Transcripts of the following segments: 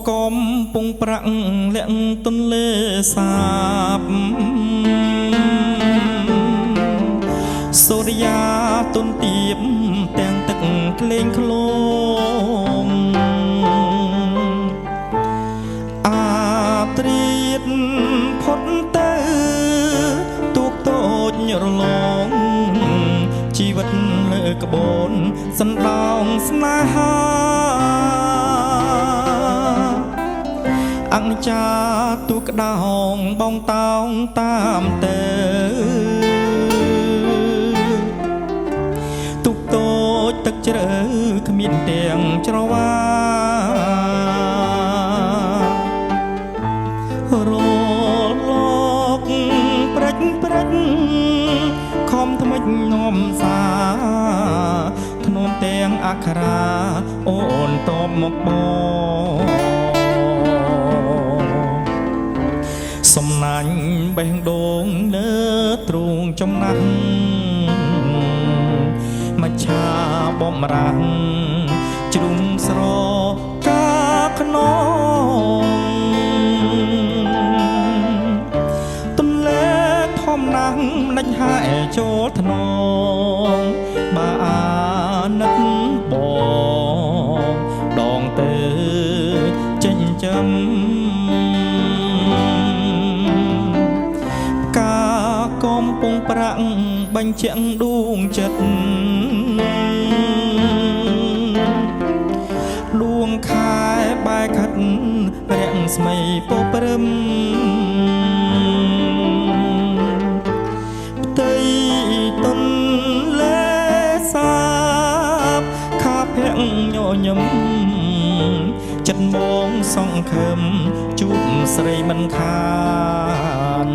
កុំពងប្រាក់លាក់ទន្លេសាបសូរិយាទុនទៀបទាំងទឹកក្លែងក្លងអាត្រៀតផុតទៅទូកតូចរលងជីវិតលើក្បូនសណ្ដោងស្នេហាអង្ចាទូក្តោងបងតោងតាមទៅទូកតូចទឹកជ្រៅគ្មានទាំងច្រវារលោកព្រិចខំថ្មិចនាំសាធ្នមទាំងអក្ខរាអូនតបមកបងសំណាញ់បេះដូងលើទ្រូងចំណាស់មច្ឆាបំរាំងជ្រុំស្រកាខ្នងទន្លេធំណាស់មិនហាយចូលថ្នងបាអាណិតបងដងទៅចិញ្ចឹមកំពុងប្រាក់បញ្ជាក់ដួងចិត្តដួងខែបែកខាត់រាំងស្មីពព្រឹមផ្ទៃទន្លេសាបខាភ័ក្រញញឹមចិត្តមកសង្ឃឹមជួបស្រីមិនខាន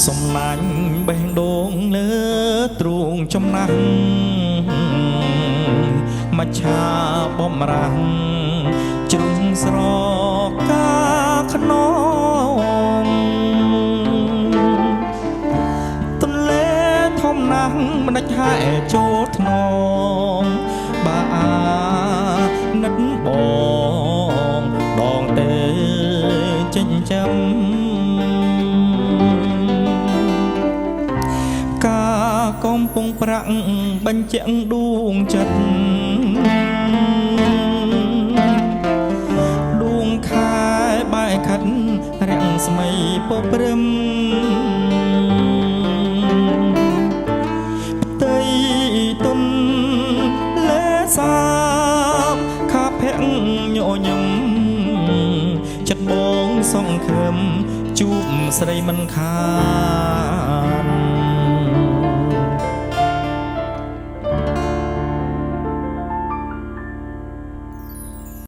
សំណាញ់បេះដូងលើទ្រូងចំណាស់មច្ឆាបំរាំងជ្រុំស្រកាខ្នងទន្លេធំណាស់មិនដាច់ហាយចូលថ្នងបាអាណិតបងដងទៅចិញ្ចឹមកំពុងប្រាក់បញ្ជាក់ដួងចិត្តដួងខែបែកខាត់រាំងស្មីពព្រឹមផ្ទៃទន្លេសាបខាភ័ក្រញញឹមចិត្តបងសង្ឃឹមជួបស្រីមិនខាន